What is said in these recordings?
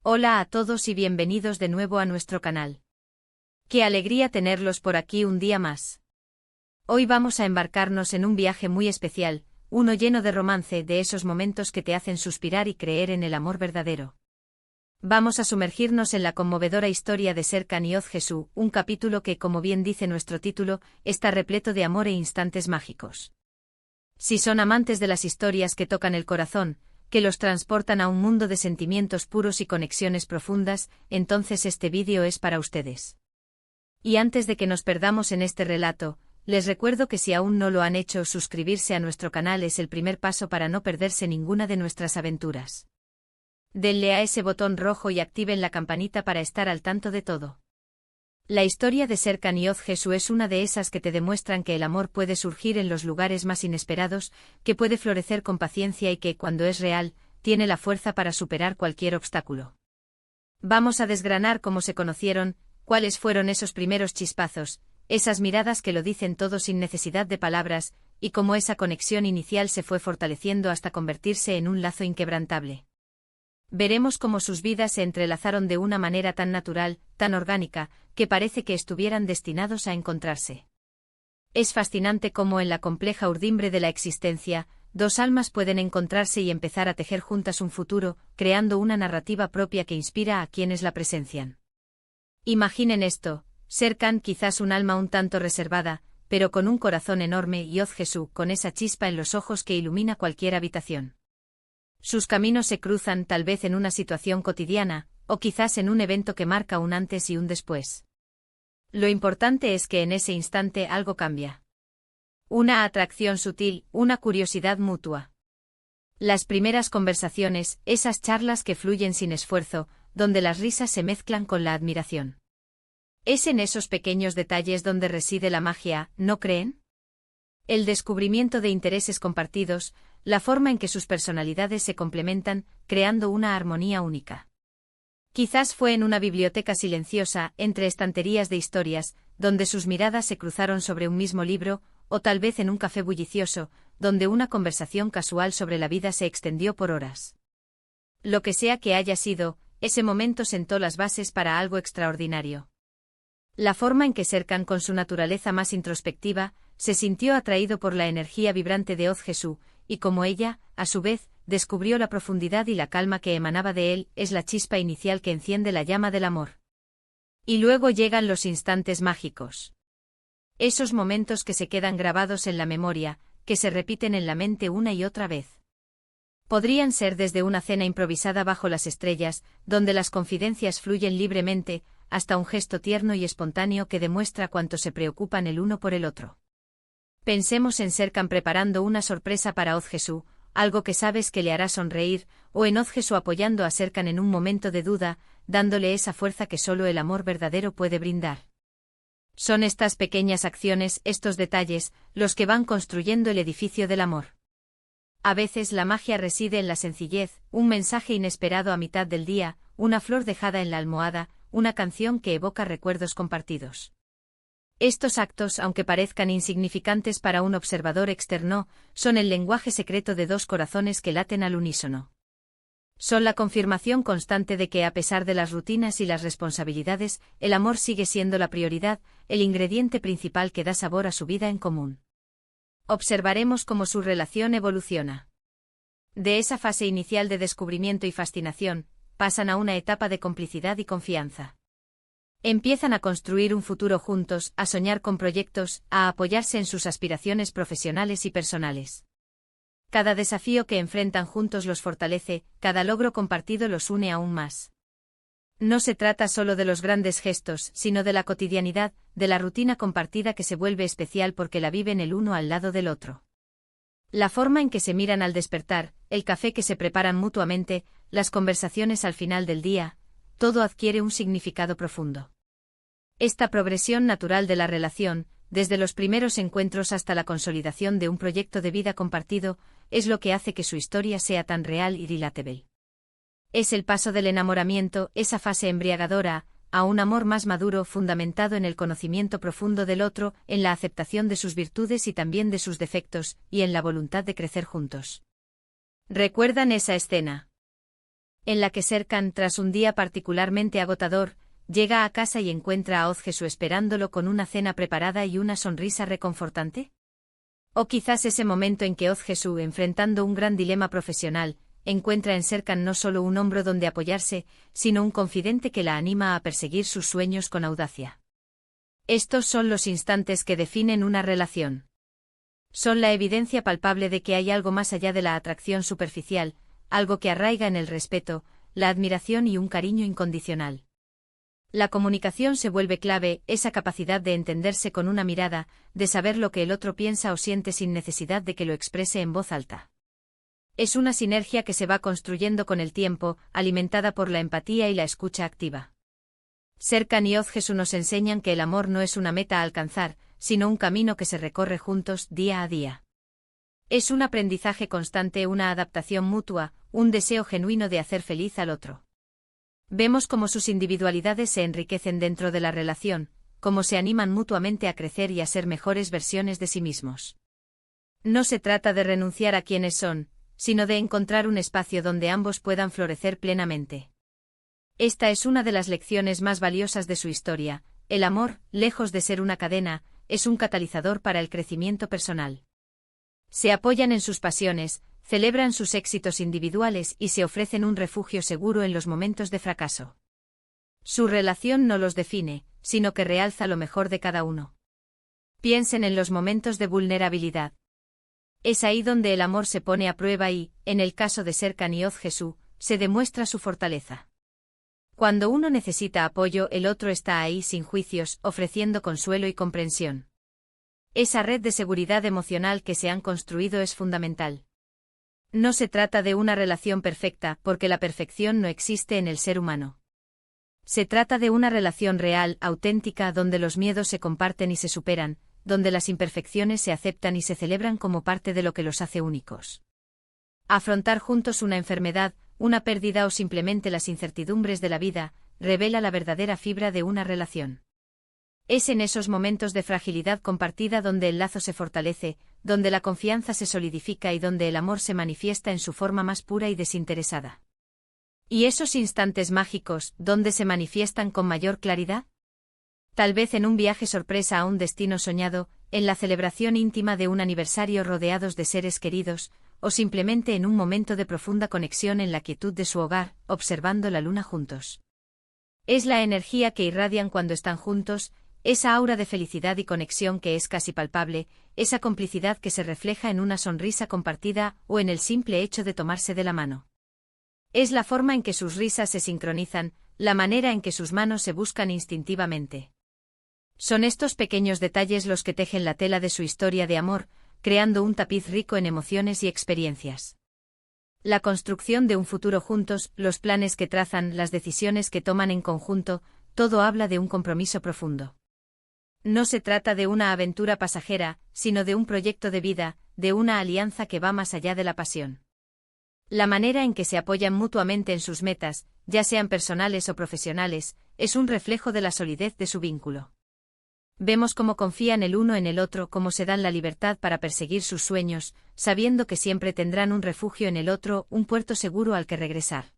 Hola a todos y bienvenidos de nuevo a nuestro canal. Qué alegría tenerlos por aquí un día más. Hoy vamos a embarcarnos en un viaje muy especial, uno lleno de romance, de esos momentos que te hacen suspirar y creer en el amor verdadero. Vamos a sumergirnos en la conmovedora historia de Serkan y Ozgesu, un capítulo que, como bien dice nuestro título, está repleto de amor e instantes mágicos. Si son amantes de las historias que tocan el corazón, que los transportan a un mundo de sentimientos puros y conexiones profundas, entonces este vídeo es para ustedes. Y antes de que nos perdamos en este relato, les recuerdo que si aún no lo han hecho, suscribirse a nuestro canal es el primer paso para no perderse ninguna de nuestras aventuras. Denle a ese botón rojo y activen la campanita para estar al tanto de todo. La historia de Serkan y Ozgesu es una de esas que te demuestran que el amor puede surgir en los lugares más inesperados, que puede florecer con paciencia y que, cuando es real, tiene la fuerza para superar cualquier obstáculo. Vamos a desgranar cómo se conocieron, cuáles fueron esos primeros chispazos, esas miradas que lo dicen todo sin necesidad de palabras, y cómo esa conexión inicial se fue fortaleciendo hasta convertirse en un lazo inquebrantable. Veremos cómo sus vidas se entrelazaron de una manera tan natural, tan orgánica, que parece que estuvieran destinados a encontrarse. Es fascinante cómo en la compleja urdimbre de la existencia, dos almas pueden encontrarse y empezar a tejer juntas un futuro, creando una narrativa propia que inspira a quienes la presencian. Imaginen esto: Serkan, quizás un alma un tanto reservada, pero con un corazón enorme, y Ozgesu, con esa chispa en los ojos que ilumina cualquier habitación. Sus caminos se cruzan, tal vez en una situación cotidiana, o quizás en un evento que marca un antes y un después. Lo importante es que en ese instante algo cambia. Una atracción sutil, una curiosidad mutua. Las primeras conversaciones, esas charlas que fluyen sin esfuerzo, donde las risas se mezclan con la admiración. Es en esos pequeños detalles donde reside la magia, ¿no creen? El descubrimiento de intereses compartidos, la forma en que sus personalidades se complementan, creando una armonía única. Quizás fue en una biblioteca silenciosa, entre estanterías de historias, donde sus miradas se cruzaron sobre un mismo libro, o tal vez en un café bullicioso, donde una conversación casual sobre la vida se extendió por horas. Lo que sea que haya sido, ese momento sentó las bases para algo extraordinario. La forma en que Serkan, con su naturaleza más introspectiva, se sintió atraído por la energía vibrante de Ozgesu, y como ella, a su vez, descubrió la profundidad y la calma que emanaba de él, es la chispa inicial que enciende la llama del amor. Y luego llegan los instantes mágicos. Esos momentos que se quedan grabados en la memoria, que se repiten en la mente una y otra vez. Podrían ser desde una cena improvisada bajo las estrellas, donde las confidencias fluyen libremente, hasta un gesto tierno y espontáneo que demuestra cuánto se preocupan el uno por el otro. Pensemos en Serkan preparando una sorpresa para Ozgesu, algo que sabes que le hará sonreír, o en Ozgesu apoyando a Serkan en un momento de duda, dándole esa fuerza que solo el amor verdadero puede brindar. Son estas pequeñas acciones, estos detalles, los que van construyendo el edificio del amor. A veces la magia reside en la sencillez, un mensaje inesperado a mitad del día, una flor dejada en la almohada, una canción que evoca recuerdos compartidos. Estos actos, aunque parezcan insignificantes para un observador externo, son el lenguaje secreto de dos corazones que laten al unísono. Son la confirmación constante de que, a pesar de las rutinas y las responsabilidades, el amor sigue siendo la prioridad, el ingrediente principal que da sabor a su vida en común. Observaremos cómo su relación evoluciona. De esa fase inicial de descubrimiento y fascinación, pasan a una etapa de complicidad y confianza. Empiezan a construir un futuro juntos, a soñar con proyectos, a apoyarse en sus aspiraciones profesionales y personales. Cada desafío que enfrentan juntos los fortalece, cada logro compartido los une aún más. No se trata solo de los grandes gestos, sino de la cotidianidad, de la rutina compartida que se vuelve especial porque la viven el uno al lado del otro. La forma en que se miran al despertar, el café que se preparan mutuamente, las conversaciones al final del día, todo adquiere un significado profundo. Esta progresión natural de la relación, desde los primeros encuentros hasta la consolidación de un proyecto de vida compartido, es lo que hace que su historia sea tan real y relatable. Es el paso del enamoramiento, esa fase embriagadora, a un amor más maduro fundamentado en el conocimiento profundo del otro, en la aceptación de sus virtudes y también de sus defectos, y en la voluntad de crecer juntos. ¿Recuerdan esa escena? en la que Serkan, tras un día particularmente agotador, llega a casa y encuentra a Ozgesu esperándolo con una cena preparada y una sonrisa reconfortante. O quizás ese momento en que Ozgesu, enfrentando un gran dilema profesional, encuentra en Serkan no solo un hombro donde apoyarse, sino un confidente que la anima a perseguir sus sueños con audacia. Estos son los instantes que definen una relación. Son la evidencia palpable de que hay algo más allá de la atracción superficial, algo que arraiga en el respeto, la admiración y un cariño incondicional. La comunicación se vuelve clave, esa capacidad de entenderse con una mirada, de saber lo que el otro piensa o siente sin necesidad de que lo exprese en voz alta. Es una sinergia que se va construyendo con el tiempo, alimentada por la empatía y la escucha activa. Serkan y Ozgesu nos enseñan que el amor no es una meta a alcanzar, sino un camino que se recorre juntos día a día. Es un aprendizaje constante, una adaptación mutua, un deseo genuino de hacer feliz al otro. Vemos cómo sus individualidades se enriquecen dentro de la relación, cómo se animan mutuamente a crecer y a ser mejores versiones de sí mismos. No se trata de renunciar a quienes son, sino de encontrar un espacio donde ambos puedan florecer plenamente. Esta es una de las lecciones más valiosas de su historia. El amor, lejos de ser una cadena, es un catalizador para el crecimiento personal. Se apoyan en sus pasiones, celebran sus éxitos individuales y se ofrecen un refugio seguro en los momentos de fracaso. Su relación no los define, sino que realza lo mejor de cada uno. Piensen en los momentos de vulnerabilidad. Es ahí donde el amor se pone a prueba y, en el caso de Serkan y Ozgesu, se demuestra su fortaleza. Cuando uno necesita apoyo, el otro está ahí sin juicios, ofreciendo consuelo y comprensión. Esa red de seguridad emocional que se han construido es fundamental. No se trata de una relación perfecta, porque la perfección no existe en el ser humano. Se trata de una relación real, auténtica, donde los miedos se comparten y se superan, donde las imperfecciones se aceptan y se celebran como parte de lo que los hace únicos. Afrontar juntos una enfermedad, una pérdida o simplemente las incertidumbres de la vida, revela la verdadera fibra de una relación. Es en esos momentos de fragilidad compartida donde el lazo se fortalece, donde la confianza se solidifica y donde el amor se manifiesta en su forma más pura y desinteresada. ¿Y esos instantes mágicos, dónde se manifiestan con mayor claridad? Tal vez en un viaje sorpresa a un destino soñado, en la celebración íntima de un aniversario rodeados de seres queridos, o simplemente en un momento de profunda conexión en la quietud de su hogar, observando la luna juntos. Es la energía que irradian cuando están juntos, esa aura de felicidad y conexión que es casi palpable, esa complicidad que se refleja en una sonrisa compartida o en el simple hecho de tomarse de la mano. Es la forma en que sus risas se sincronizan, la manera en que sus manos se buscan instintivamente. Son estos pequeños detalles los que tejen la tela de su historia de amor, creando un tapiz rico en emociones y experiencias. La construcción de un futuro juntos, los planes que trazan, las decisiones que toman en conjunto, todo habla de un compromiso profundo. No se trata de una aventura pasajera, sino de un proyecto de vida, de una alianza que va más allá de la pasión. La manera en que se apoyan mutuamente en sus metas, ya sean personales o profesionales, es un reflejo de la solidez de su vínculo. Vemos cómo confían el uno en el otro, cómo se dan la libertad para perseguir sus sueños, sabiendo que siempre tendrán un refugio en el otro, un puerto seguro al que regresar.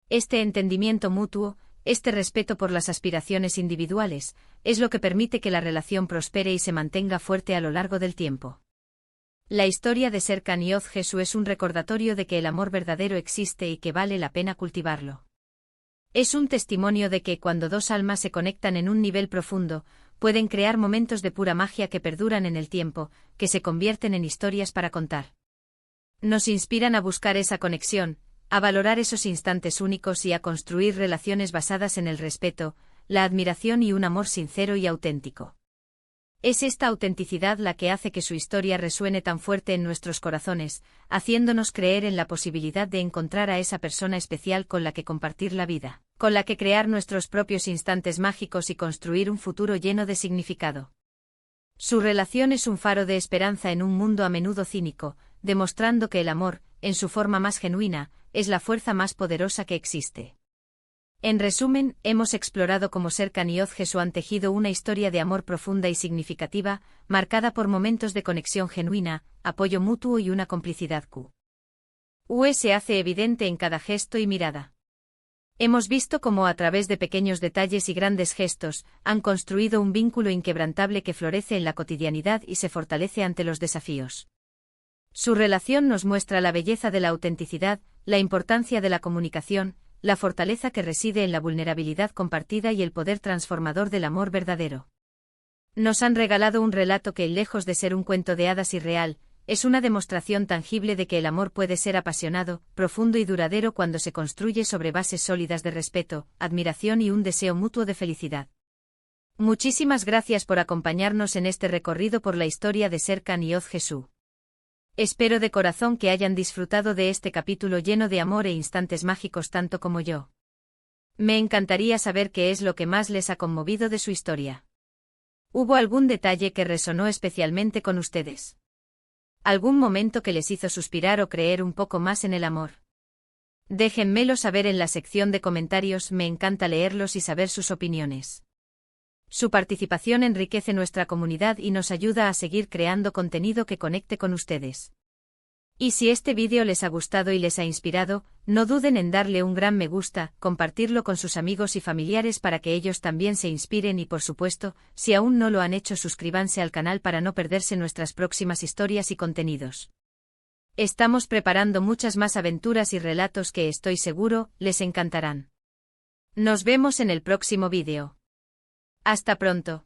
Este entendimiento mutuo, este respeto por las aspiraciones individuales, es lo que permite que la relación prospere y se mantenga fuerte a lo largo del tiempo. La historia de Serkan y Ozgesu es un recordatorio de que el amor verdadero existe y que vale la pena cultivarlo. Es un testimonio de que cuando dos almas se conectan en un nivel profundo, pueden crear momentos de pura magia que perduran en el tiempo, que se convierten en historias para contar. Nos inspiran a buscar esa conexión, a valorar esos instantes únicos y a construir relaciones basadas en el respeto, la admiración y un amor sincero y auténtico. Es esta autenticidad la que hace que su historia resuene tan fuerte en nuestros corazones, haciéndonos creer en la posibilidad de encontrar a esa persona especial con la que compartir la vida, con la que crear nuestros propios instantes mágicos y construir un futuro lleno de significado. Su relación es un faro de esperanza en un mundo a menudo cínico, demostrando que el amor, en su forma más genuina, es la fuerza más poderosa que existe. En resumen, hemos explorado cómo Serkan y Ozgesu han tejido una historia de amor profunda y significativa, marcada por momentos de conexión genuina, apoyo mutuo y una complicidad Se hace evidente en cada gesto y mirada. Hemos visto cómo a través de pequeños detalles y grandes gestos, han construido un vínculo inquebrantable que florece en la cotidianidad y se fortalece ante los desafíos. Su relación nos muestra la belleza de la autenticidad, la importancia de la comunicación, la fortaleza que reside en la vulnerabilidad compartida y el poder transformador del amor verdadero. Nos han regalado un relato que, lejos de ser un cuento de hadas irreal, es una demostración tangible de que el amor puede ser apasionado, profundo y duradero cuando se construye sobre bases sólidas de respeto, admiración y un deseo mutuo de felicidad. Muchísimas gracias por acompañarnos en este recorrido por la historia de Serkan y Od Jesús. Espero de corazón que hayan disfrutado de este capítulo lleno de amor e instantes mágicos tanto como yo. Me encantaría saber qué es lo que más les ha conmovido de su historia. ¿Hubo algún detalle que resonó especialmente con ustedes? ¿Algún momento que les hizo suspirar o creer un poco más en el amor? Déjenmelo saber en la sección de comentarios, me encanta leerlos y saber sus opiniones. Su participación enriquece nuestra comunidad y nos ayuda a seguir creando contenido que conecte con ustedes. Y si este vídeo les ha gustado y les ha inspirado, no duden en darle un gran me gusta, compartirlo con sus amigos y familiares para que ellos también se inspiren y por supuesto, si aún no lo han hecho, suscríbanse al canal para no perderse nuestras próximas historias y contenidos. Estamos preparando muchas más aventuras y relatos que estoy seguro, les encantarán. Nos vemos en el próximo vídeo. Hasta pronto.